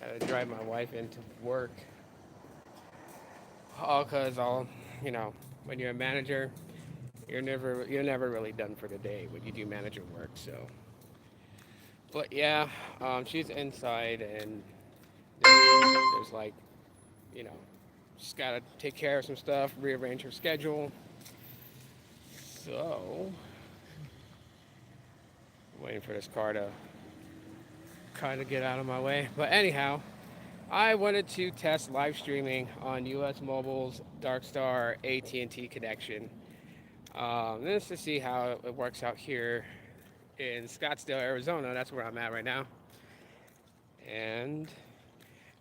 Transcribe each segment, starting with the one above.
I drive my wife into work. All because you know, when you're a manager, you're never really done for the day when you do manager work. So, but yeah, she's inside and there's like, you know, she's got to take care of some stuff, rearrange her schedule. So, waiting for this car to kind of get out of my way. But anyhow, I wanted to test live streaming on US Mobile's DarkStar AT&T connection. This to see how it works out here in Scottsdale, Arizona. That's where I'm at right now. And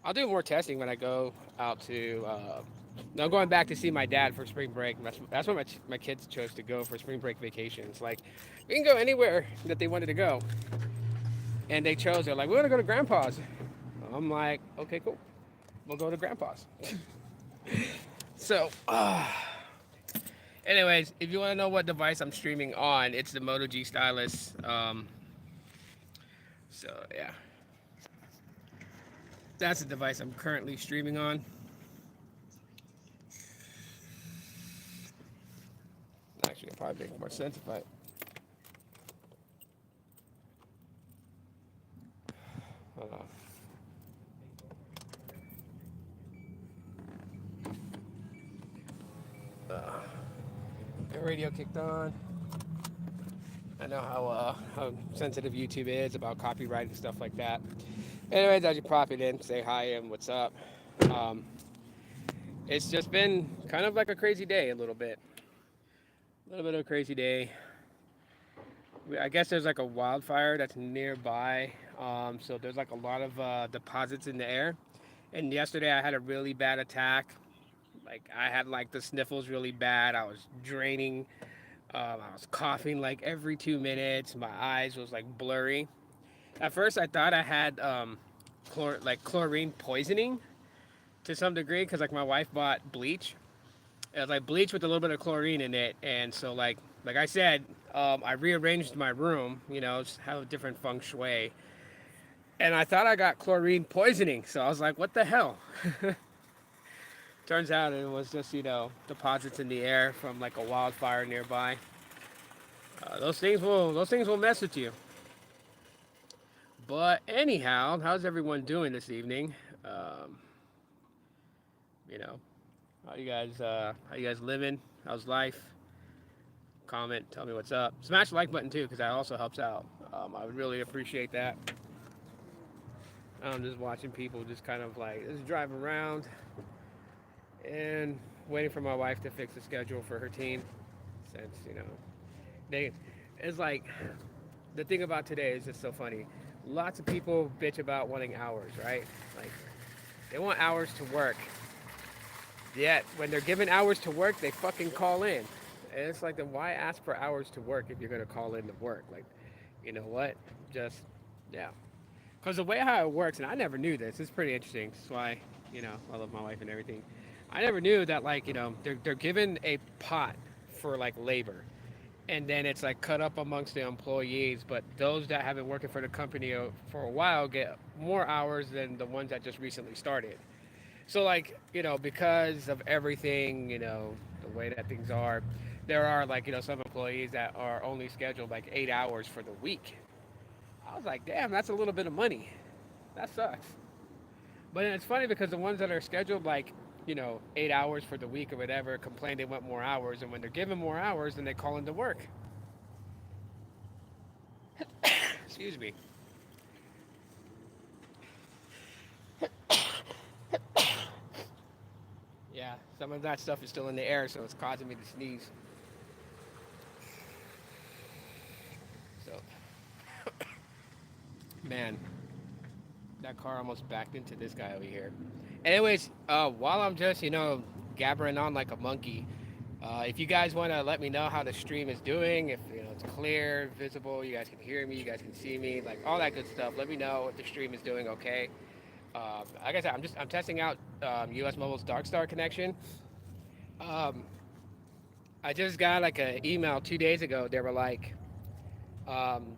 I'll do more testing when I go out to. I'm going back to see my dad for spring break. That's when my kids chose to go for spring break vacations. Like, we can go anywhere that they wanted to go, and they chose. They're like, we want to go to Grandpa's. I'm like, okay, cool. We'll go to Grandpa's. So, anyways, if you want to know what device I'm streaming on, it's the Moto G stylus. So yeah, that's the device I'm currently streaming on. Actually, it'll probably make more sense if I. Hold on. The radio kicked on. I know how sensitive YouTube is about copyright and stuff like that. Anyways, as you pop it in, say hi and what's up. Um, it's just been kind of like a crazy day, a little bit. A little bit of a crazy day. I guess there's like a wildfire that's nearby. So there's like a lot of deposits in the air. And yesterday I had a really bad attack. Like I had like the sniffles really bad. I was draining. I was coughing like every 2 minutes. My eyes was like blurry. At first I thought I had chlorine poisoning to some degree because like my wife bought bleach. It was like bleach with a little bit of chlorine in it, and so like I said, I rearranged my room. You know, just have a different feng shui, and I thought I got chlorine poisoning. So I was like, what the hell? Turns out it was just deposits in the air from like a wildfire nearby. Those things will mess with you. But anyhow, how's everyone doing this evening? Um, you know, how you guys living? How's life? Comment, tell me what's up. Smash the like button too, because that also helps out. I would really appreciate that. I'm just watching people just kind of like just drive around and waiting for my wife to fix the schedule for her team. Since they, it's like the thing about today is just so funny. Lots of people bitch about wanting hours, right? Like they want hours to work. Yet when they're given hours to work, they fucking call in. And it's like, then why ask for hours to work if you're gonna call in to work? Like, you know what? Just yeah. Because the way how it works, and I never knew this. It's pretty interesting. That's why I love my wife and everything. I never knew that like they're given a pot for like labor, and then it's like cut up amongst the employees. But those that have been working for the company for a while get more hours than the ones that just recently started. So like because of everything the way that things are, there are like some employees that are only scheduled like 8 hours for the week. I was like, damn, that's a little bit of money. That sucks. But it's funny because the ones that are scheduled like 8 hours for the week or whatever complain they want more hours, and when they're given more hours, then they call into work. Excuse me. Yeah, some of that stuff is still in the air, so it's causing me to sneeze. So, man, that car almost backed into this guy over here. Anyways, while I'm just gabbering on like a monkey, if you guys want to let me know how the stream is doing, if it's clear, visible, you guys can hear me, you guys can see me, like all that good stuff. Let me know if the stream is doing okay. Like I said, I'm testing out US Mobile's DarkStar connection. Um, I just got like an email 2 days ago. They were like,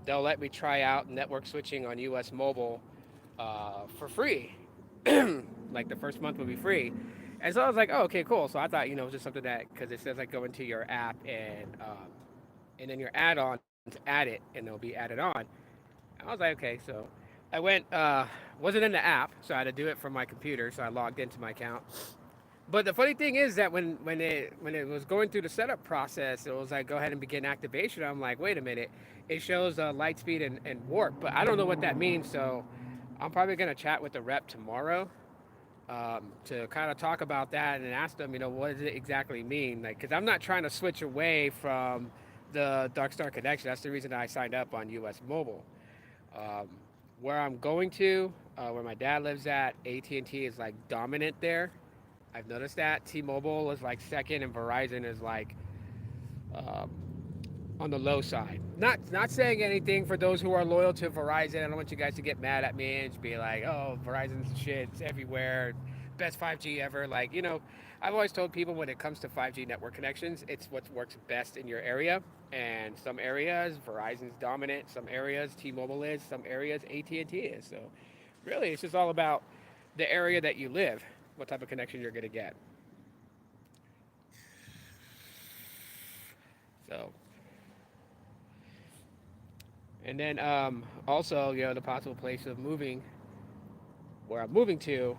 they'll let me try out network switching on US Mobile for free. like the first month would be free. And so I was like, oh, okay, cool. So I thought, it was just something that, because it says like go into your app and then your add-ons, add it, and it'll be added on. I was like, okay. So I went, wasn't in the app, so I had to do it from my computer. So I logged into my account. But the funny thing is that when it was going through the setup process, it was like go ahead and begin activation. I'm like, wait a minute, it shows light speed and warp, but I don't know what that means. So I'm probably gonna chat with the rep tomorrow to kind of talk about that and ask them, what does it exactly mean? Like, because I'm not trying to switch away from the DarkStar connection. That's the reason I signed up on US Mobile. Um, where I'm going to, where my dad lives at, AT&T is like dominant there. I've noticed that T-Mobile is like second, and Verizon is like um, on the low side. Not saying anything for those who are loyal to Verizon. I don't want you guys to get mad at me and just be like, "Oh, Verizon's shit. It's everywhere. Best 5G ever." Like, I've always told people when it comes to 5G network connections, it's what works best in your area. And some areas Verizon's dominant. Some areas T-Mobile is. Some areas AT&T is. So, really, it's just all about the area that you live, what type of connection you're gonna get. So, and then also, the possible place of moving, where I'm moving to,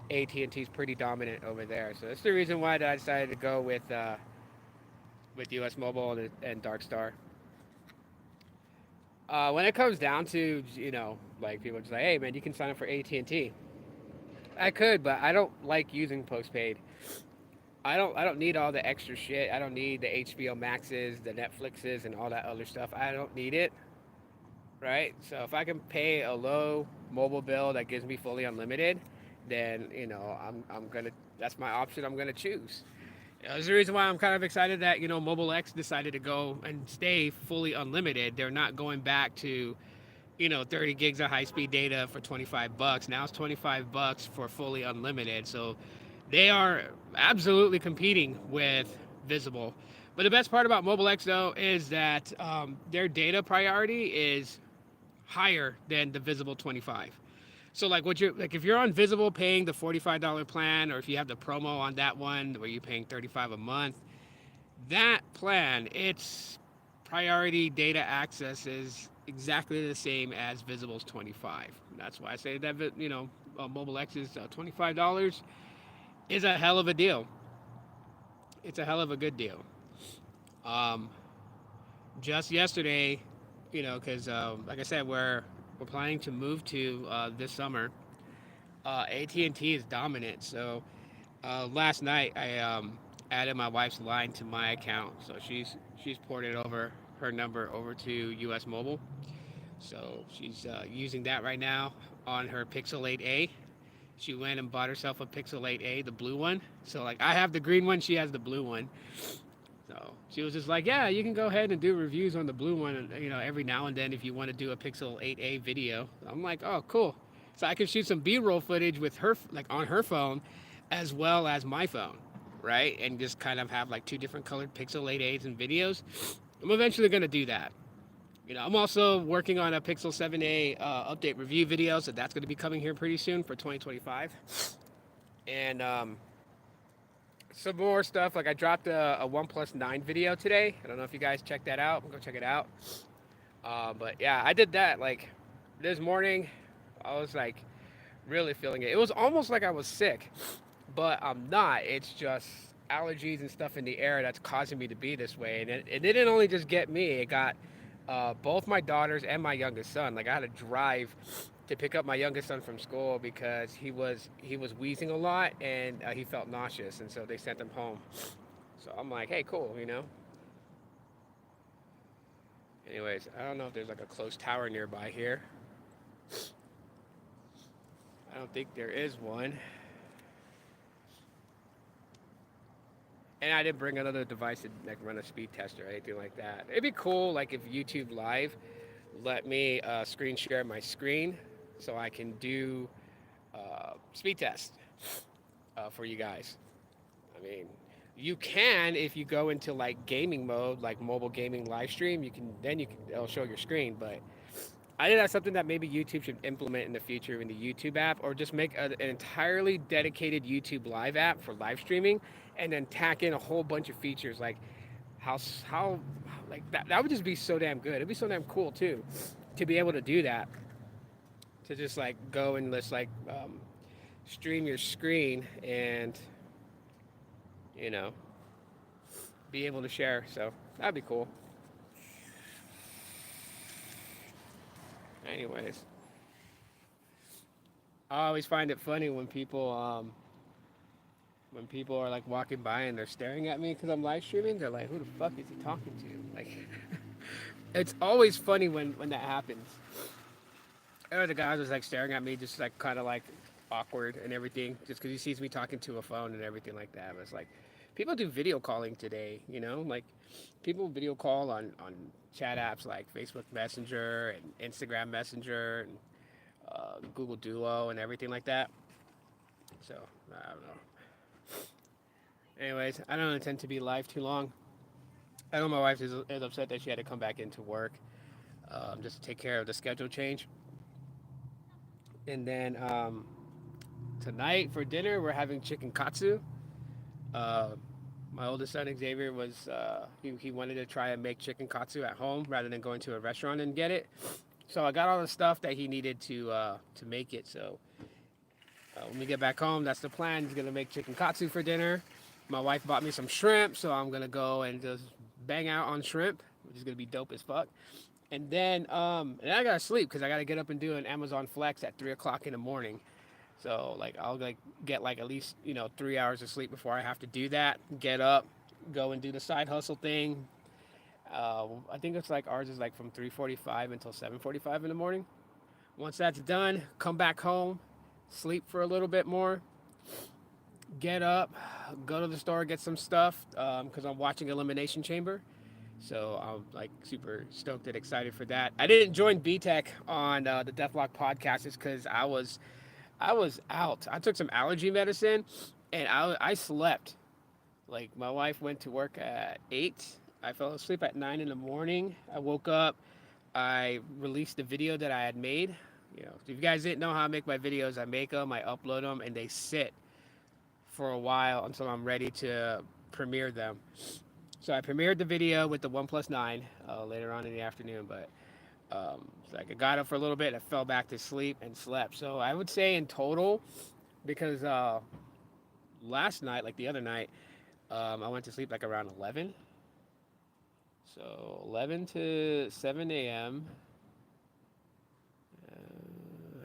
AT&T is pretty dominant over there. So that's the reason why that I decided to go with US Mobile and DarkStar. When it comes down to, like people just like, hey man, you can sign up for AT&T. I could, but I don't like using postpaid. I don't need all the extra shit. I don't need the HBO Maxes, the Netflixes, and all that other stuff. I don't need it, right? So if I can pay a low mobile bill that gives me fully unlimited, then I'm gonna that's my option. I'm gonna choose. There's the reason why I'm kind of excited that Mobile X decided to go and stay fully unlimited. They're not going back to 30 gigs of high speed data for $25. Now it's $25 for fully unlimited. So they are absolutely competing with Visible. But the best part about Mobile X though is that their data priority is higher than the Visible 25. So like what you're like if you're on Visible paying the $45 plan, or if you have the promo on that one where you're paying 35 a month, that plan, its priority data access is exactly the same as Visible's 25. That's why I say that Mobile X's $25 is a hell of a deal. It's a hell of a good deal. Um, just yesterday, because like I said, we're planning to move to this summer. AT&T is dominant. So last night I added my wife's line to my account, so she's ported over her number over to US Mobile. So she's using that right now on her Pixel 8a. She went and bought herself a Pixel 8a, the blue one. So like I have the green one, she has the blue one. So she was just like, yeah, you can go ahead and do reviews on the blue one, every now and then if you want to do a Pixel 8a video. I'm like, oh, cool. So I can shoot some B-roll footage with her, like on her phone, as well as my phone, right? And just kind of have like two different colored Pixel 8As and videos. I'm eventually gonna do that. I'm also working on a Pixel 7a update review video, so that's gonna be coming here pretty soon for 2025. And some more stuff. Like I dropped a OnePlus 9 video today. I don't know if you guys checked that out. Go check it out. But yeah, I did that like this morning. I was like really feeling it. It was almost like I was sick, but I'm not. It's just allergies and stuff in the air that's causing me to be this way. And it didn't only just get me. It got both my daughters and my youngest son. Like I had to drive to pick up my youngest son from school because he was wheezing a lot and he felt nauseous, and so they sent him home. So I'm like, hey, cool. Anyways, I don't know if there's like a close tower nearby here. I don't think there is one. And I didn't bring another device to like run a speed test or anything like that. It'd be cool like if YouTube Live let me screen share my screen so I can do speed test for you guys. I mean, you can if you go into like gaming mode, like mobile gaming live stream. It'll show your screen, but I think that's something that maybe YouTube should implement in the future in the YouTube app, or just make an entirely dedicated YouTube live app for live streaming, and then tack in a whole bunch of features like how like that. That would just be so damn good. It'd be so damn cool too, to be able to do that. To just like go and let's like stream your screen and you know be able to share. So that'd be cool. Anyways, I always find it funny when people are like walking by and they're staring at me because I'm live streaming. They're like, "Who the fuck is he talking to?" Like, it's always funny when that happens. Or the guy was like staring at me, just like kind of like awkward and everything, just because he sees me talking to a phone and everything like that. But it's like people do video calling today, you know, like people video call on chat apps like Facebook Messenger and Instagram Messenger and Google Duo and everything like that. So I don't know. Anyways, I don't intend to be live too long. I know my wife is upset that she had to come back into work just to take care of the schedule change. And then tonight for dinner, we're having chicken katsu. Uh, my oldest son Xavier he wanted to try and make chicken katsu at home rather than going to a restaurant and get it. So I got all the stuff that he needed to make it. So when we get back home, that's the plan. He's gonna make chicken katsu for dinner. My wife bought me some shrimp, so I'm gonna go and just bang out on shrimp, which is gonna be dope as fuck. And then I gotta sleep because I gotta get up and do an Amazon Flex at 3 o'clock in the morning. So like I'll like get like at least 3 hours of sleep before I have to do that. Get up, go and do the side hustle thing. I think it's like ours is like from 3:45 until 7:45 in the morning. Once that's done, come back home, sleep for a little bit more, get up, go to the store, get some stuff because I'm watching Elimination Chamber. So I'm like super stoked and excited for that. I didn't join BTEC on the Deathlock podcast just because I was out. I took some allergy medicine and I slept. Like my wife went to work at 8. I fell asleep at 9 in the morning. I woke up. I released the video that I had made. If you guys didn't know how I make my videos, I make them, I upload them, and they sit for a while until I'm ready to premiere them. So I premiered the video with the OnePlus 9 later on in the afternoon, but so I got up for a little bit, I fell back to sleep and slept. So I would say in total, because last night, like the other night, I went to sleep like around 11. So 11 to 7 a.m.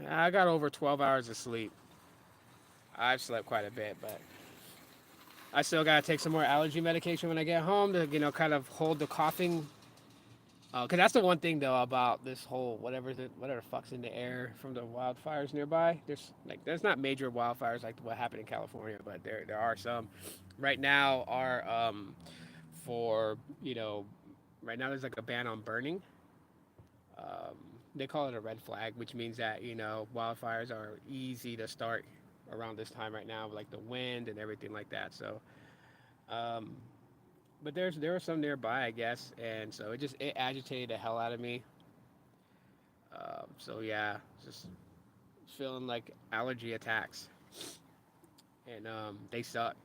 I got over 12 hours of sleep. I've slept quite a bit, but I still gotta take some more allergy medication when I get home to kind of hold the coughing. Cause that's the one thing though about this whole whatever fucks in the air from the wildfires nearby. There's not major wildfires like what happened in California, but there are some. Right now are for right now there's like a ban on burning. Um, they call it a red flag, which means that wildfires are easy to start around this time right now, like the wind and everything like that. So, um, but there were some nearby, I guess, and so it agitated the hell out of me. So yeah, just feeling like allergy attacks, and they suck.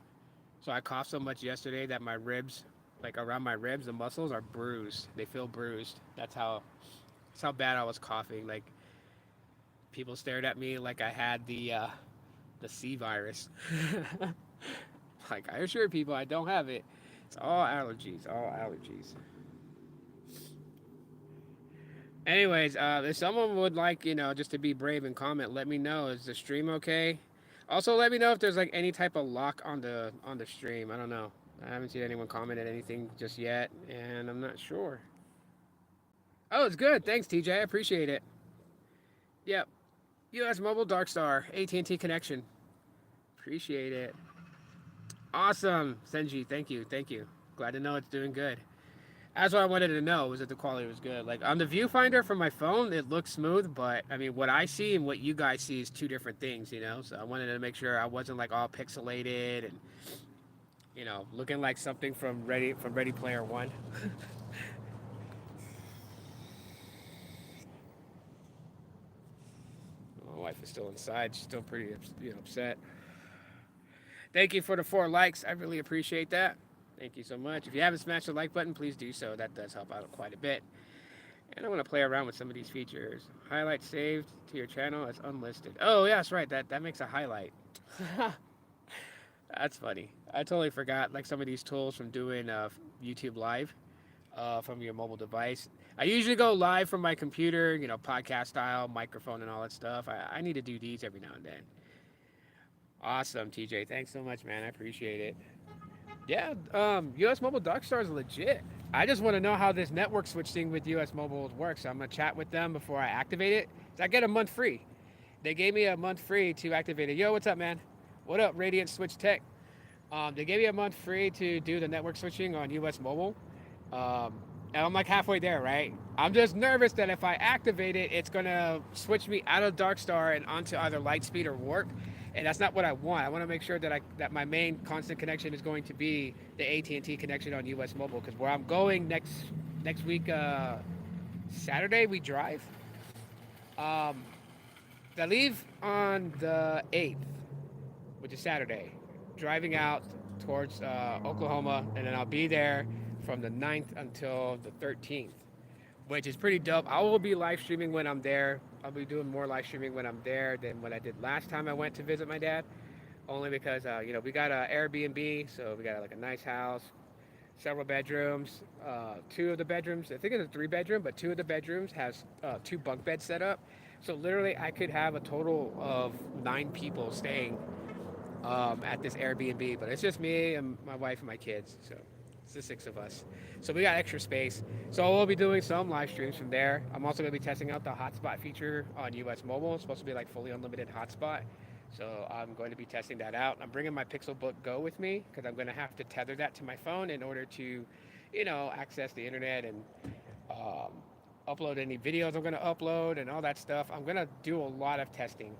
So I coughed so much yesterday that my ribs, like around my ribs, the muscles are bruised. They feel bruised. That's how bad I was coughing. Like people stared at me like I had the C virus. Like I assure people I don't have it. It's all allergies, all allergies. Anyways, if someone would like, just to be brave and comment, let me know. Is the stream okay? Also, let me know if there's like any type of lock on the stream. I don't know. I haven't seen anyone comment at anything just yet, and I'm not sure. Oh, it's good. Thanks, TJ. I appreciate it. Yep. U.S. Mobile DarkStar AT&T connection. Appreciate it. Awesome, Senji. Thank you. Thank you. Glad to know it's doing good. That's what I wanted to know, was that the quality was good. Like on the viewfinder from my phone, it looks smooth, but I mean, what I see and what you guys see is two different things. So I wanted to make sure I wasn't like all pixelated and looking like something from Ready Player One. wife is still inside. She's still pretty, upset. Thank you for the 4 likes. I really appreciate that. Thank you so much. If you haven't smashed the like button, please do so. That does help out quite a bit. And I want to play around with some of these features. Highlight saved to your channel as unlisted. Oh, yeah, that's right. That makes a highlight. That's funny. I totally forgot like some of these tools from doing YouTube Live from your mobile device. I usually go live from my computer, podcast style, microphone, and all that stuff. I need to do these every now and then. Awesome, TJ. Thanks so much, man. I appreciate it. Yeah, US Mobile DarkStar is legit. I just want to know how this network switch thing with US Mobile works. So I'm going to chat with them before I activate it. So I get a month free. They gave me a month free to activate it. Yo, what's up, man? What up, Radiant Switch Tech? They gave me a month free to do the network switching on US Mobile. And I'm like halfway there, right? I'm just nervous that if I activate it, it's going to switch me out of DarkStar and onto either Lightspeed or Warp. And that's not what I want. I want to make sure that my main constant connection is going to be the AT&T connection on US Mobile, because where I'm going next week, Saturday, we drive. I leave on the 8th, which is Saturday, driving out towards Oklahoma, and then I'll be there from the 9th until the 13th, which is pretty dope. I will be live streaming when I'm there. I'll be doing more live streaming when I'm there than what I did last time I went to visit my dad, only because we got an Airbnb, so we got like a nice house, several bedrooms. 2 of the bedrooms, I think it's a 3-bedroom, but 2 of the bedrooms has 2 bunk beds set up. So literally, I could have a total of 9 people staying at this Airbnb, but it's just me and my wife and my kids, so it's the 6 of us. So we got extra space. So we'll be doing some live streams from there. I'm also going to be testing out the hotspot feature on US Mobile. It's supposed to be like fully unlimited hotspot. So I'm going to be testing that out. I'm bringing my Pixelbook Go with me because I'm going to have to tether that to my phone in order to, access the internet and upload any videos I'm going to upload and all that stuff. I'm going to do a lot of testing.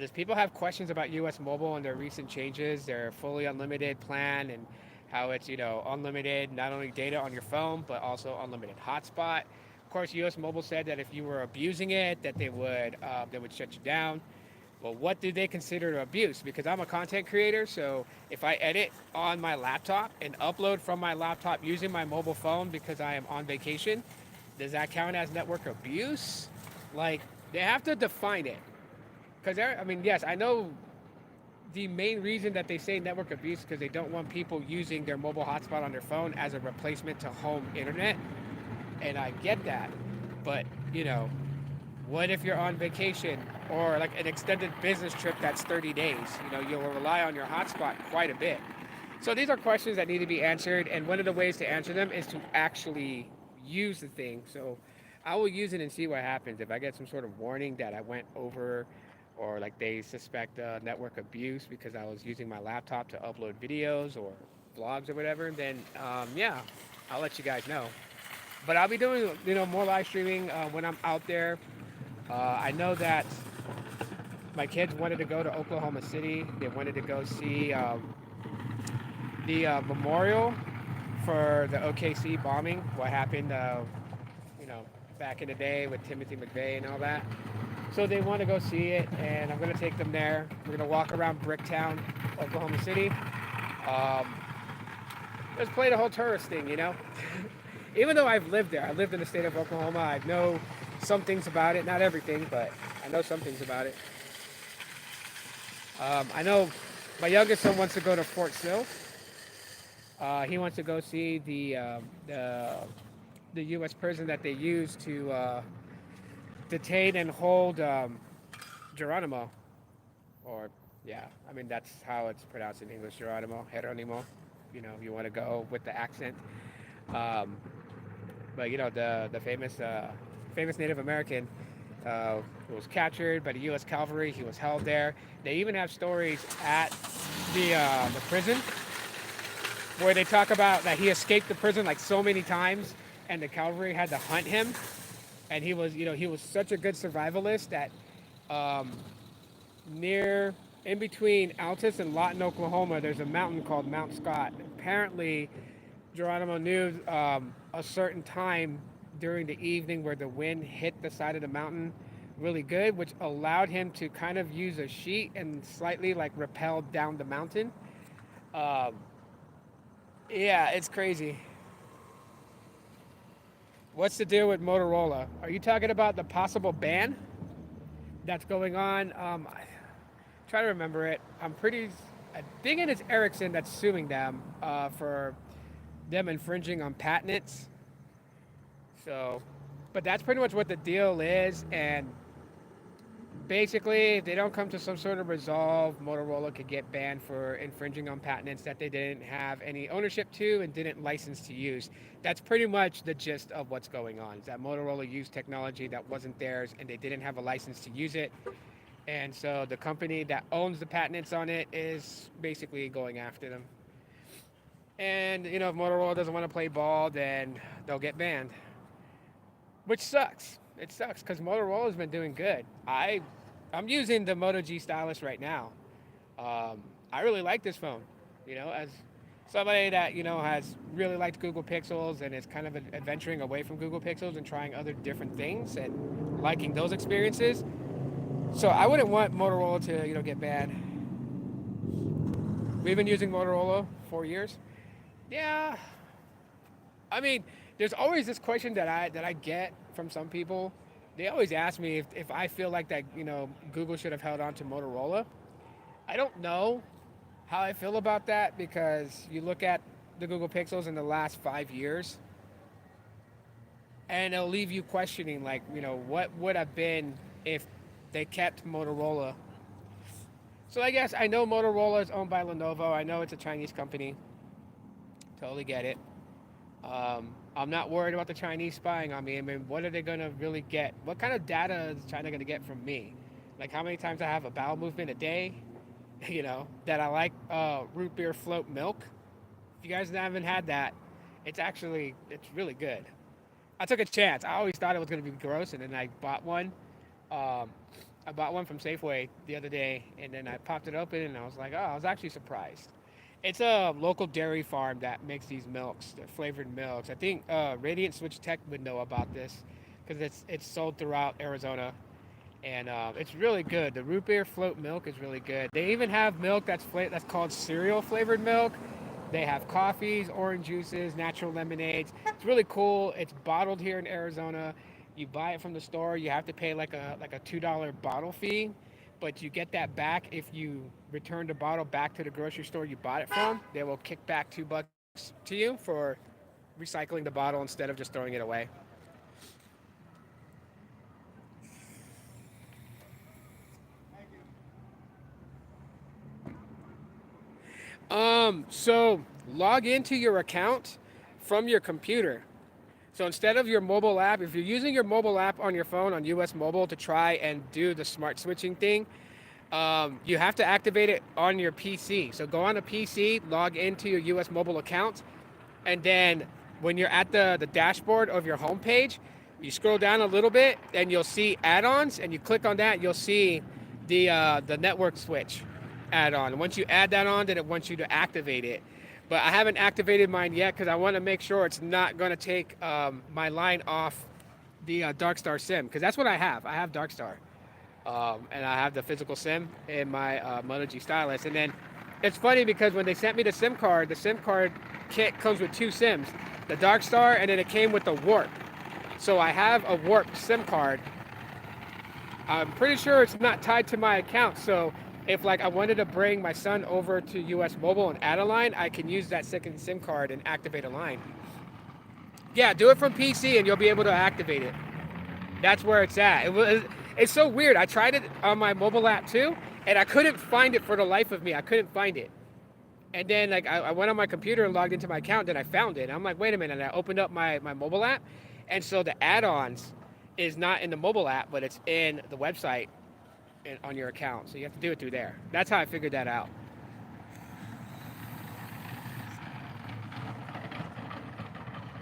Does people have questions about US Mobile and their recent changes, their fully unlimited plan, and how it's, unlimited, not only data on your phone, but also unlimited hotspot. Of course, US Mobile said that if you were abusing it, that they would shut you down. Well, what do they consider abuse? Because I'm a content creator, so if I edit on my laptop and upload from my laptop using my mobile phone because I am on vacation, does that count as network abuse? Like, they have to define it. Because, yes, I know the main reason that they say network abuse is because they don't want people using their mobile hotspot on their phone as a replacement to home internet. And I get that. But, what if you're on vacation or like an extended business trip that's 30 days? You'll rely on your hotspot quite a bit. So these are questions that need to be answered. And one of the ways to answer them is to actually use the thing. So I will use it and see what happens. If I get some sort of warning that I went over, or like they suspect network abuse because I was using my laptop to upload videos or vlogs or whatever, then I'll let you guys know. But I'll be doing more live streaming when I'm out there. I know that my kids wanted to go to Oklahoma City. They wanted to go see the memorial for the OKC bombing, what happened back in the day with Timothy McVeigh and all that. So they want to go see it, and I'm going to take them there. We're going to walk around Bricktown, Oklahoma City. Just play the whole tourist thing, Even though I've lived there. I lived in the state of Oklahoma. I know some things about it. Not everything, but I know some things about it. I know my youngest son wants to go to Fort Sill. He wants to go see the U.S. prison that they use to detain and hold Geronimo, that's how it's pronounced in English, Geronimo. You want to go with the accent. But the famous Native American who was captured by the U.S. Cavalry. He was held there. They even have stories at the prison where they talk about that he escaped the prison like so many times, and the cavalry had to hunt him. And he was such a good survivalist that in between Altus and Lawton, Oklahoma, there's a mountain called Mount Scott. Apparently, Geronimo knew a certain time during the evening where the wind hit the side of the mountain really good, which allowed him to kind of use a sheet and slightly like rappel down the mountain. Um, yeah, it's crazy. What's the deal with Motorola? Are you talking about the possible ban that's going on? Try to remember it. I think it is Ericsson that's suing them for them infringing on patents. So, but that's pretty much what the deal is. And basically, if they don't come to some sort of resolve, Motorola could get banned for infringing on patents that they didn't have any ownership to and didn't license to use. That's pretty much the gist of what's going on. Is that Motorola used technology that wasn't theirs and they didn't have a license to use it. And so the company that owns the patents on it is basically going after them. And if Motorola doesn't want to play ball, then they'll get banned, which sucks. It sucks because Motorola's been doing good. I'm using the Moto G stylus right now. I really like this phone. As somebody that has really liked Google Pixels and is kind of adventuring away from Google Pixels and trying other different things and liking those experiences. So I wouldn't want Motorola to get banned. We've been using Motorola 4 years. Yeah, I mean, there's always this question that I get from some people. They always ask me if I feel like that Google should have held on to Motorola. I don't know how I feel about that because you look at the Google Pixels in the last 5 years, and it'll leave you questioning like what would have been if they kept Motorola. So I guess I know Motorola is owned by Lenovo. I know it's a Chinese company. Totally get it. I'm not worried about the Chinese spying on me. I mean, what are they going to really get? What kind of data is China going to get from me? Like how many times I have a bowel movement a day? That I like root beer float milk. If you guys haven't had that, it's really good. I took a chance. I always thought it was going to be gross, and then I bought one. I bought one from Safeway the other day, and then I popped it open, and I was like, oh, I was actually surprised. It's a local dairy farm that makes these milks, the flavored milks. I think Radiant Switch Tech would know about this because it's sold throughout Arizona, and it's really good. The root beer float milk is really good. They even have milk that's called cereal flavored milk. They have coffees, orange juices, natural lemonades. It's really cool. It's bottled here in Arizona. You buy it from the store. You have to pay like a $2 bottle fee, but you get that back if you return the bottle back to the grocery store you bought it from. They will kick back $2 to you for recycling the bottle instead of just throwing it away. So log into your account from your computer. So instead of your mobile app, if you're using your mobile app on your phone on US Mobile to try and do the smart switching thing, you have to activate it on your PC. So go on a PC, log into your US Mobile account, and then when you're at the dashboard of your homepage, you scroll down a little bit and you'll see add-ons, and you click on that, you'll see the network switch add-on. Once you add that on, then it wants you to activate it. But I haven't activated mine yet because I want to make sure it's not going to take my line off the DarkStar SIM, because that's what I have. I have DarkStar, and I have the physical SIM in my Moto G stylus. And then it's funny because when they sent me the SIM card kit comes with two SIMs, the DarkStar, and then it came with the Warp. So I have a Warp SIM card. I'm pretty sure it's not tied to my account, so if like I wanted to bring my son over to US Mobile and add a line, I can use that second SIM card and activate a line. Yeah, do it from PC and you'll be able to activate it. That's where it's at. It's so weird. I tried it on my mobile app too, and I couldn't find it for the life of me. I couldn't find it. And then like I went on my computer and logged into my account, then I found it. And I'm like, wait a minute. And I opened up my mobile app, and so the add-ons is not in the mobile app, but it's in the website on your account. So you have to do it through there. That's how I figured that out.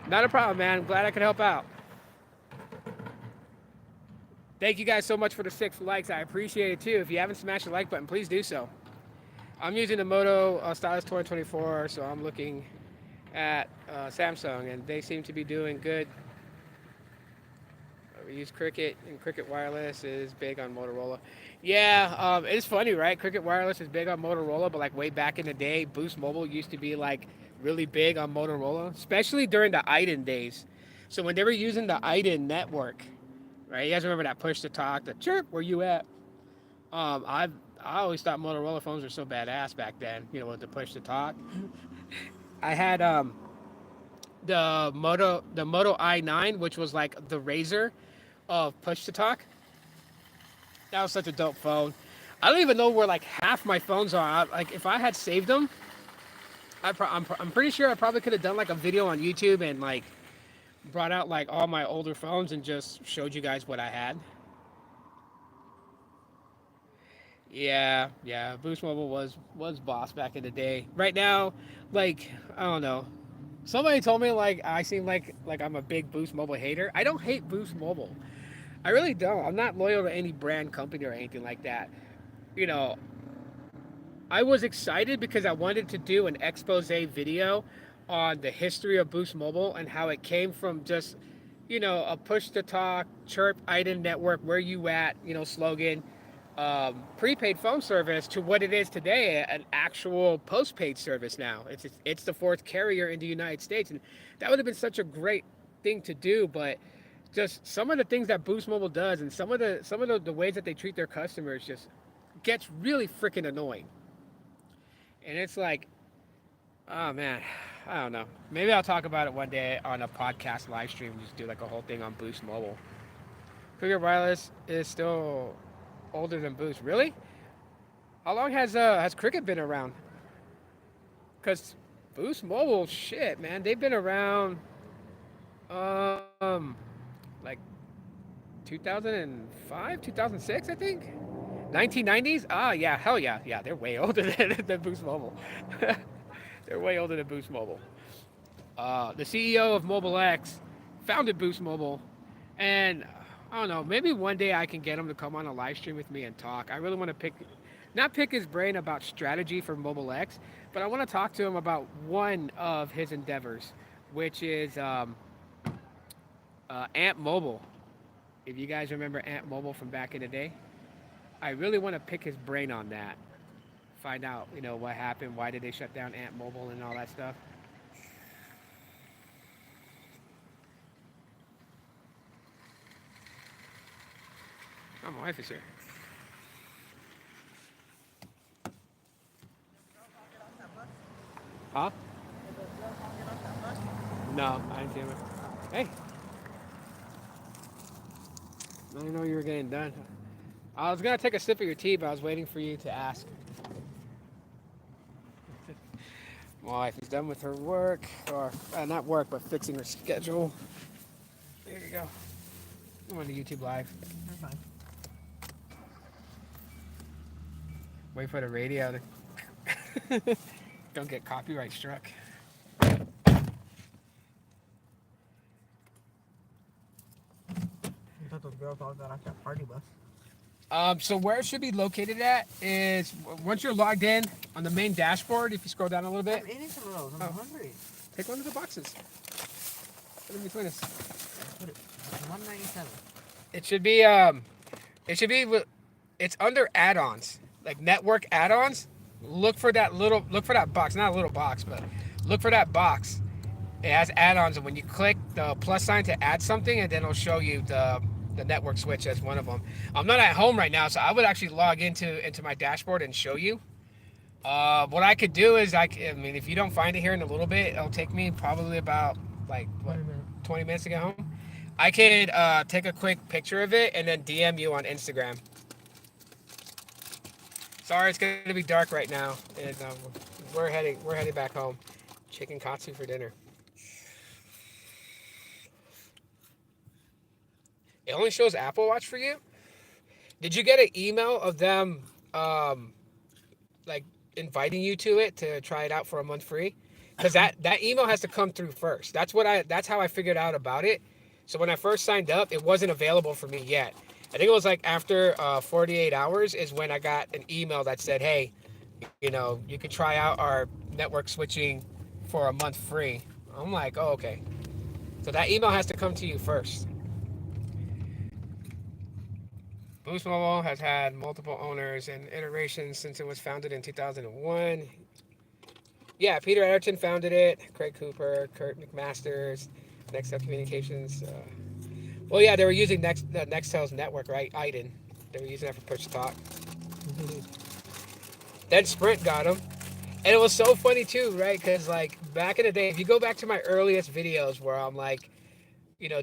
Not a problem, man. I'm glad I could help out. Thank you guys so much for the 6 likes. I appreciate it too. If you haven't smashed the like button, please do so. I'm using the Moto Stylus 2024, so I'm looking at Samsung, and they seem to be doing good. We use Cricket, and Cricket Wireless is big on Motorola. Yeah, it's funny, right? Cricket Wireless is big on Motorola, but like way back in the day, Boost Mobile used to be like really big on Motorola, especially during the IDEN days. So when they were using the IDEN network, right? You guys remember that push to talk, the chirp, where you at? I always thought Motorola phones were so badass back then. You know, with the push to talk. I had the Moto i9, which was like the Razor of push to talk. That was such a dope phone. I don't even know where like half my phones are. Like if I had saved them, I'm pretty sure I probably could have done like a video on YouTube and like brought out like all my older phones and just showed you guys what I had. Yeah. Boost Mobile was boss back in the day. Right now, like I don't know. Somebody told me like I seem like I'm a big Boost Mobile hater. I don't hate Boost Mobile. I really don't. I'm not loyal to any brand company or anything like that. You know, I was excited because I wanted to do an expose video on the history of Boost Mobile and how it came from just, a push to talk, chirp, item network, where you at, slogan, prepaid phone service to what it is today, an actual postpaid service now. It's the fourth carrier in the United States, and that would have been such a great thing to do, but just some of the things that Boost Mobile does and some of the ways that they treat their customers just gets really freaking annoying. And it's like, oh man, I don't know. Maybe I'll talk about it one day on a podcast live stream and just do like a whole thing on Boost Mobile. Cricket Wireless is still older than Boost. Really? How long has Cricket been around? Cause Boost Mobile, shit, man, they've been around like 2005, 2006, I think. 1990s? Ah, yeah, hell yeah, yeah. They're way older than Boost Mobile. They're way older than Boost Mobile. The CEO of Mobile X founded Boost Mobile, and I don't know. Maybe one day I can get him to come on a live stream with me and talk. I really want to not pick his brain about strategy for Mobile X, but I want to talk to him about one of his endeavors, which is Amp Mobile. If you guys remember Amp Mobile from back in the day, I really want to pick his brain on that. Find out, what happened, why did they shut down Amp Mobile and all that stuff. Oh, my wife is here. Huh? No, I didn't see him. Hey, I didn't know you were getting done. I was gonna take a sip of your tea, but I was waiting for you to ask. My wife is done with her work, or not work, but fixing her schedule. There you go. I'm on the YouTube live. You're fine. Wait for the radio to don't get copyright struck. I thought those girls all got off that party bus. So where it should be located at is once you're logged in on the main dashboard. If you scroll down a little bit, I'm eating some of those. I'm hungry. take one of the boxes. Put it in between us. Put it. $1.97. It should be it's under add-ons, like network add-ons. Look for that box, not a little box, but look for that box. It has add-ons, and when you click the plus sign to add something, and then it'll show you the network switch as one of them. I'm not at home right now, so I would actually log into my dashboard and show you. What I could do is I mean, if you don't find it here in a little bit, it'll take me probably about like 20 minutes to get home. I could take a quick picture of it and then DM you on Instagram. Sorry, it's gonna be dark right now, and we're heading back home. Chicken katsu for dinner. It only shows Apple Watch for you. Did you get an email of them, like inviting you to it to try it out for a month free? Because that email has to come through first. That's how I figured out about it. So when I first signed up, it wasn't available for me yet. I think it was like after 48 hours is when I got an email that said, hey, you could try out our network switching for a month free. I'm like, oh, okay. So that email has to come to you first. Boost Mobile has had multiple owners and iterations since it was founded in 2001. Yeah, Peter Edgerton founded it. Craig Cooper, Kurt McMasters, Nextel Communications. Well, yeah, they were using Nextel's network, right? IDEN. They were using that for push to talk. Then Sprint got them. And it was so funny too, right? Because like back in the day, if you go back to my earliest videos where I'm like,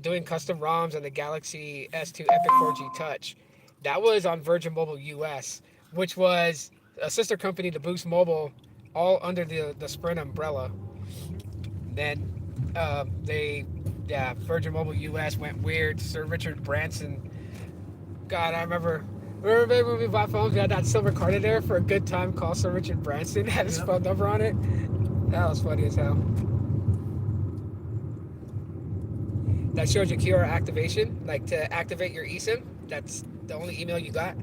doing custom ROMs on the Galaxy S2 Epic 4G Touch, that was on Virgin Mobile US, which was a sister company to Boost Mobile, all under the Sprint umbrella. Then Virgin Mobile US went weird. Sir Richard Branson. God, I remember when we bought phones, we had that silver card in there for a good time called Sir Richard Branson. Had his phone number on it. That was funny as hell. That shows your QR activation, like to activate your eSIM. That's the only email you got.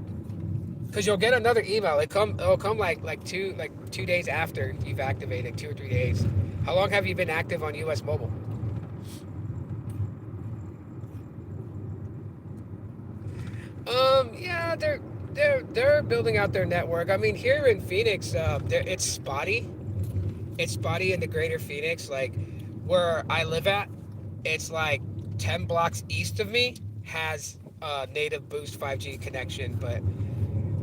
Cause you'll get another email. It'll come like 2 days after you've activated, 2 or 3 days. How long have you been active on US Mobile? Yeah, they're building out their network. I mean, here in Phoenix, it's spotty. It's spotty in the greater Phoenix, like where I live at. It's like 10 blocks east of me has a native Boost 5G connection, but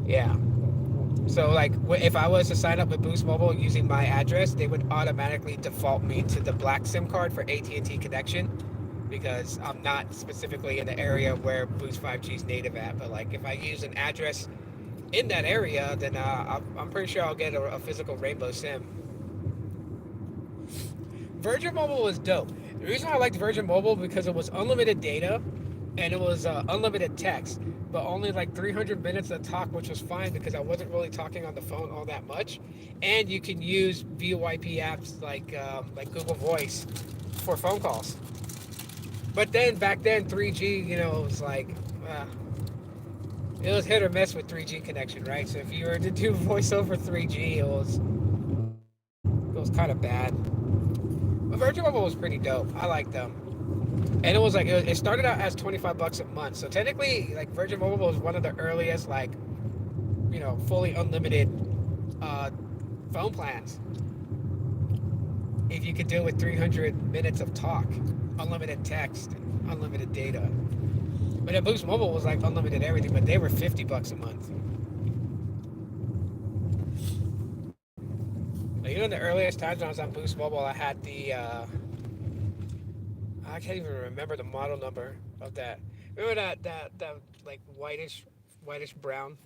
yeah. So like if I was to sign up with Boost Mobile using my address, they would automatically default me to the black SIM card for AT&T connection, because I'm not specifically in the area where Boost 5G is native at. But like if I use an address in that area, then I'm pretty sure I'll get a physical rainbow SIM. Virgin Mobile was dope. The reason I liked Virgin Mobile because it was unlimited data and it was unlimited text, but only like 300 minutes of talk, which was fine because I wasn't really talking on the phone all that much. And you can use VoIP apps like Google Voice for phone calls. But then back then 3G, it was like it was hit or miss with 3G connection, right? So if you were to do voice over 3G, it was kind of bad. But Virgin Mobile was pretty dope. I liked them. And it was like it started out as $25 a month. So technically, like Virgin Mobile was one of the earliest fully unlimited phone plans. If you could do it with 300 minutes of talk, unlimited text, and unlimited data. But at Boost Mobile was like unlimited everything, but they were $50 a month. In the earliest times when I was on Boost Mobile, I had the I can't even remember the model number of that. Remember that like whitish brown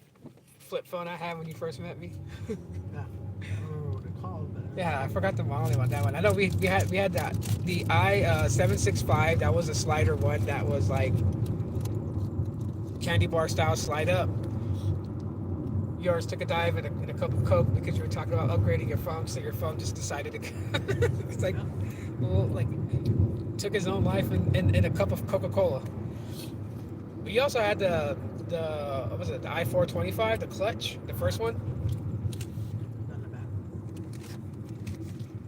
flip phone I had when you first met me? Yeah. I don't remember what it called, but Yeah, I forgot the model name on that one. I know we had that the i765. That was a slider one that was like candy bar style slide up. Yours took a dive in a cup of Coke because you were talking about upgrading your phone, so your phone just decided to. It's like, well, like, took his own life in a cup of Coca-Cola. But you also had the what was it, the i425, the clutch, the first one.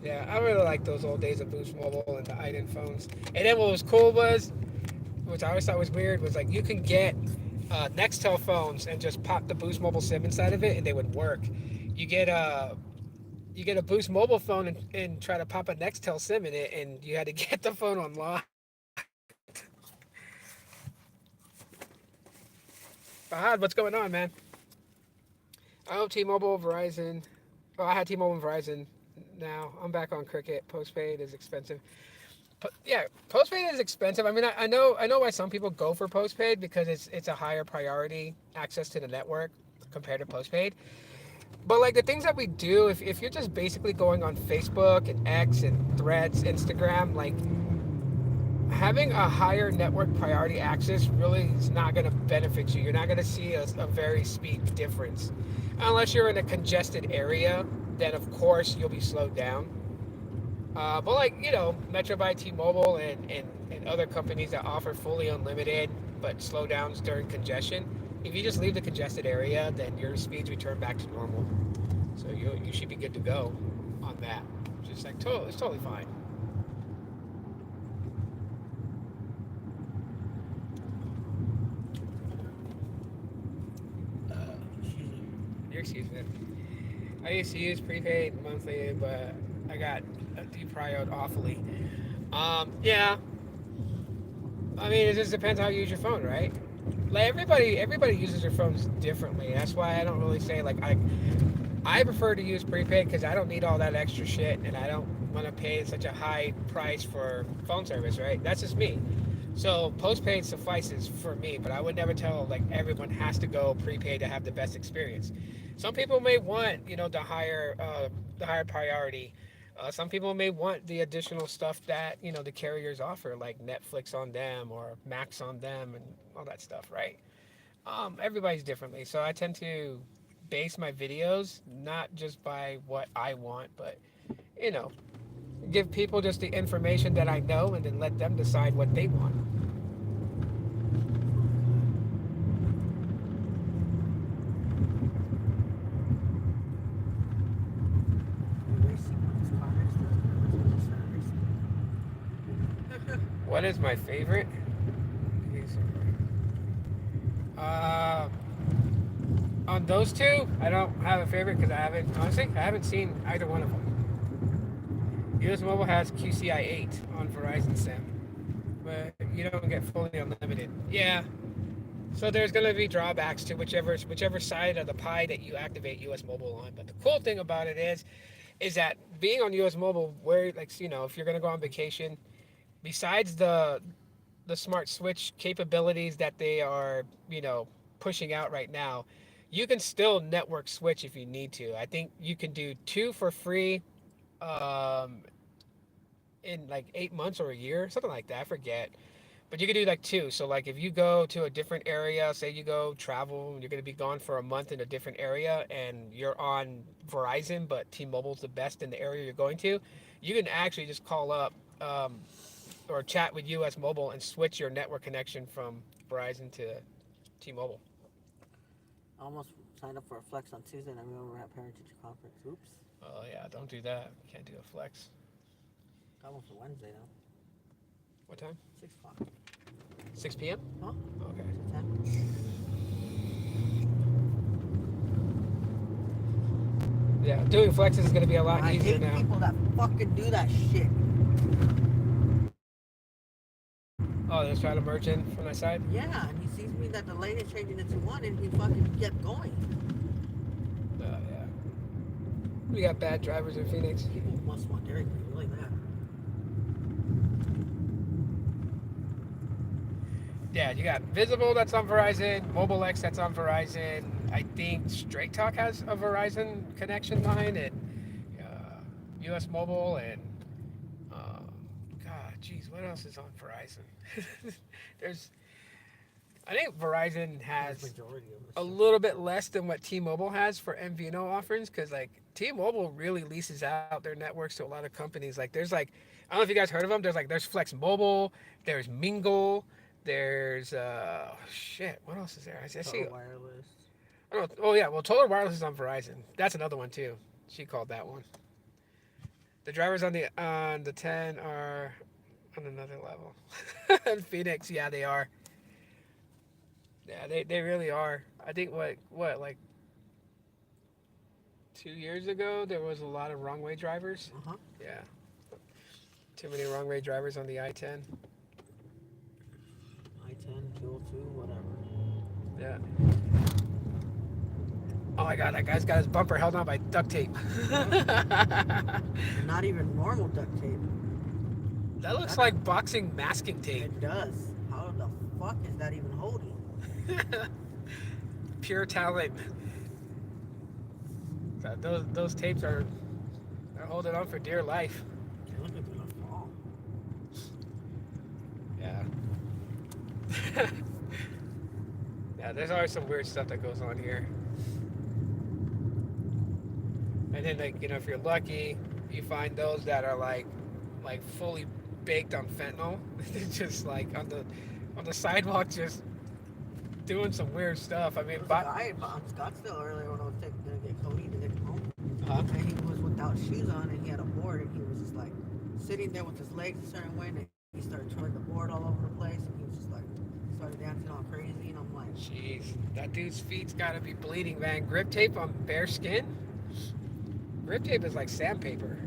Yeah, I really like those old days of Boost Mobile and the IDEN phones. And then what was cool was, which I always thought was weird, was like you can get Nextel phones and just pop the Boost Mobile SIM inside of it and they would work. You get a Boost Mobile phone and try to pop a Nextel SIM in it, and you had to get the phone unlocked. Fahad, what's going on, man? I hope T-Mobile, Verizon. Oh, I had T-Mobile and Verizon. Now I'm back on Cricket. Postpaid is expensive. Yeah, postpaid is expensive. I mean, I know why some people go for postpaid because it's a higher priority access to the network compared to postpaid. But like the things that we do, if you're just basically going on Facebook and X and Threads, Instagram, like having a higher network priority access really is not going to benefit you. You're not going to see a very speed difference unless you're in a congested area. Then of course you'll be slowed down. But like, Metro by T-Mobile and other companies that offer fully unlimited but slowdowns during congestion, if you just leave the congested area, then your speeds return back to normal. So you should be good to go on that. Just like it's totally fine. excuse me. I used to use prepaid monthly, but I got deprioed awfully. Yeah, I mean, it just depends how you use your phone, right? Like everybody uses their phones differently. That's why I don't really say like I prefer to use prepaid because I don't need all that extra shit, and I don't want to pay such a high price for phone service, right? That's just me. So postpaid suffices for me, but I would never tell like everyone has to go prepaid to have the best experience. Some people may want the higher priority. Some people may want the additional stuff that the carriers offer, like Netflix on them or Max on them and all that stuff, right? Everybody's differently, so I tend to base my videos not just by what I want, but you know, give people just the information that I know, and then let them decide what they want. You're racing on this car next to us. Remember to start racing. What is my favorite? Uh, on those two, I don't have a favorite because I haven't seen either one of them. US Mobile has QCI 8 on Verizon Sim, but you don't get fully unlimited. Yeah, so there's going to be drawbacks to whichever side of the pie that you activate US Mobile on. But the cool thing about it is that being on US Mobile, where like if you're going to go on vacation, besides the smart switch capabilities that they are pushing out right now, you can still network switch if you need to. I think you can do two for free, um, in like 8 months or a year, something like that. I forget. But you can do like two. So like if you go to a different area, say you go travel, you're gonna be gone for a month in a different area, and you're on Verizon, but T-Mobile's the best in the area you're going to, you can actually just call up, or chat with US Mobile and switch your network connection from Verizon to T-Mobile. I almost signed up for a flex on Tuesday, and I remember we had parent teacher conference. Oops. Oh yeah, don't do that. You can't do a flex. Got one for Wednesday though. What time? 6 o'clock. 6 p.m. Huh? Okay. 10. Yeah, doing flexes is gonna be a lot I easier hate now. people that fucking do that shit. Oh, they're trying to merge in from that side. Yeah, and he sees me that the lane is changing it to one, and he fucking kept going. Yeah. We got bad drivers in Phoenix. People must want Dairy Queen, really that. Yeah, you got Visible that's on Verizon, Mobile X that's on Verizon. I think Straight Talk has a Verizon connection line, and US Mobile, and God, geez, what else is on Verizon? There's, I think Verizon has Majority of a this. little bit less than what T-Mobile has for MVNO offerings, because like T-Mobile really leases out their networks to a lot of companies. Like there's like, I don't know if you guys heard of them. There's Flex Mobile, there's Mingle, there's shit. What else is there? I see. Total Wireless. I don't know. Oh yeah, well Total Wireless is on Verizon. That's another one too. She called that one. The drivers on the 10 are on another level. In Phoenix, yeah, they are. Yeah, they really are. I think what like 2 years ago there was a lot of wrong way drivers. Uh-huh. Yeah, too many wrong way drivers on the I-10. I-10, 202, whatever. Yeah. Oh my god, that guy's got his bumper held on by duct tape. Not even normal duct tape. That looks like boxing masking tape. It does. How the fuck is that even holding? Pure talent. Those tapes are holding on for dear life. They look like they're gonna fall. Yeah. Yeah, there's always some weird stuff that goes on here. And then like, if you're lucky, you find those that are like fully baked on fentanyl. They're just like on the sidewalk just doing some weird stuff. I mean, There was a guy on Scottsdale earlier when I was gonna get Cody to take him home. And he was without shoes on, and he had a board, and he was just like sitting there with his legs a certain way, and he started throwing the board all over the place, and he was just like, started dancing all crazy, and I'm like, jeez, that dude's feet's gotta be bleeding, man. Grip tape on bare skin? Grip tape is like sandpaper.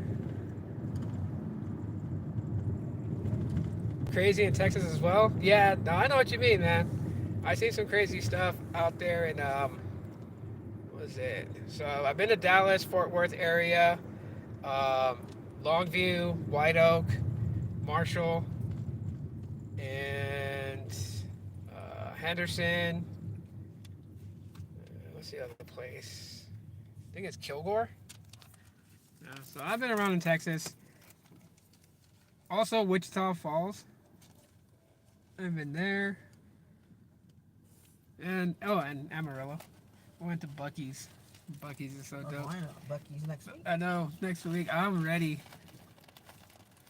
Crazy in Texas as well? Yeah, no, I know what you mean, man. I see some crazy stuff out there in, what was it? So I've been to Dallas, Fort Worth area, um, Longview, White Oak, Marshall, and Henderson. What's the other place? I think it's Kilgore. Yeah, so I've been around in Texas. Also, Wichita Falls. I've been there. And Amarillo. I went to Buc-ee's. Buc-ee's is so dope. why not? Bucky's next week. I know, next week. I'm ready.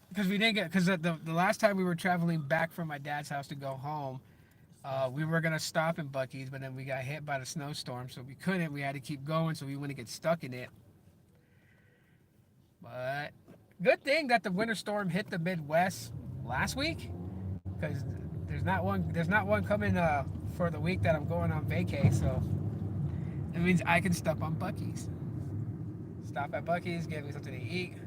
Because we didn't get, because the last time we were traveling back from my dad's house to go home, we were going to stop in Buc-ee's, but then we got hit by the snowstorm, so we couldn't. We had to keep going so we wouldn't get stuck in it. But good thing that the winter storm hit the Midwest last week, because there's not one coming for the week that I'm going on vacay, so it means I can stop on Buc-ee's. Stop at Buc-ee's, get me something to eat.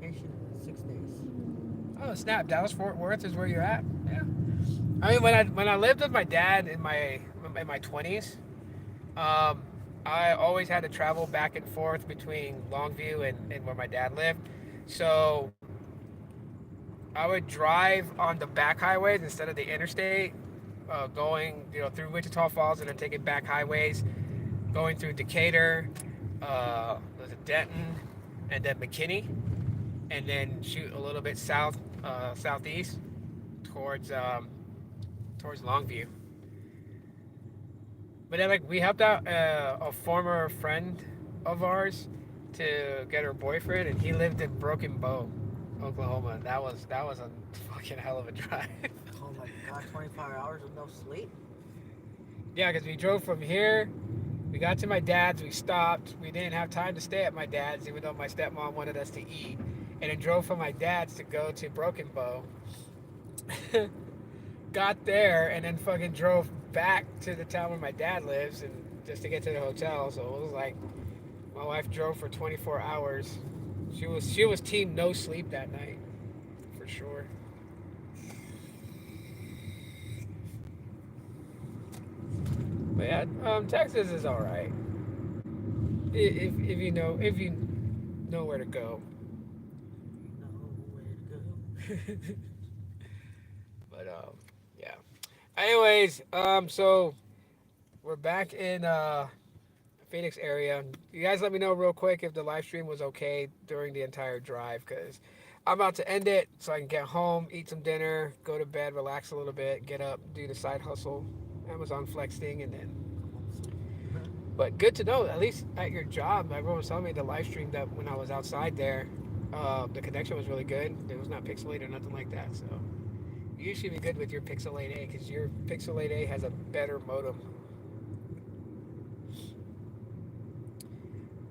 Vacation 6 days. Oh snap! Dallas Fort Worth is where you're at. Yeah. I mean, when I lived with my dad in my 20s, I always had to travel back and forth between Longview and where my dad lived. So I would drive on the back highways instead of the interstate, going through Wichita Falls and then taking back highways, going through Decatur, was it Denton, and then McKinney, and then shoot a little bit southeast towards Longview. But then we helped out a former friend of ours to get her boyfriend, and he lived in Broken Bow, Oklahoma. That was a fucking hell of a drive. Oh my god, 24 hours with no sleep? Yeah, because we drove from here, we got to my dad's, we stopped. We didn't have time to stay at my dad's, even though my stepmom wanted us to eat. And then drove from my dad's to go to Broken Bow. Got there, and then fucking drove back to the town where my dad lives, and just to get to the hotel. So it was like, my wife drove for 24 hours. She was team no sleep that night, for sure. But yeah, Texas is all right. If you know where to go. But yeah. Anyways, so we're back in Phoenix area. You guys let me know real quick if the live stream was okay during the entire drive, because I'm about to end it so I can get home, eat some dinner, go to bed, relax a little bit, get up, do the side hustle, Amazon Flex thing, and then. But good to know, at least at your job, everyone was telling me the live stream that when I was outside there, the connection was really good. It was not pixelated or nothing like that, so you should be good with your Pixelate A, because your Pixelate A has a better modem.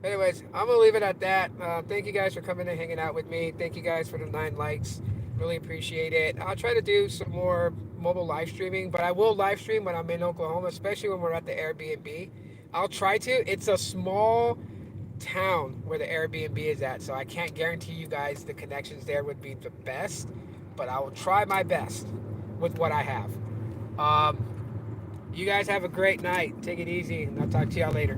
Anyways, I'm going to leave it at that. Thank you guys for coming and hanging out with me. Thank you guys for the 9 likes. Really appreciate it. I'll try to do some more mobile live streaming, but I will live stream when I'm in Oklahoma, especially when we're at the Airbnb. I'll try to. It's a small town where the Airbnb is at, so I can't guarantee you guys the connections there would be the best, but I will try my best with what I have. You guys have a great night. Take it easy, and I'll talk to y'all later.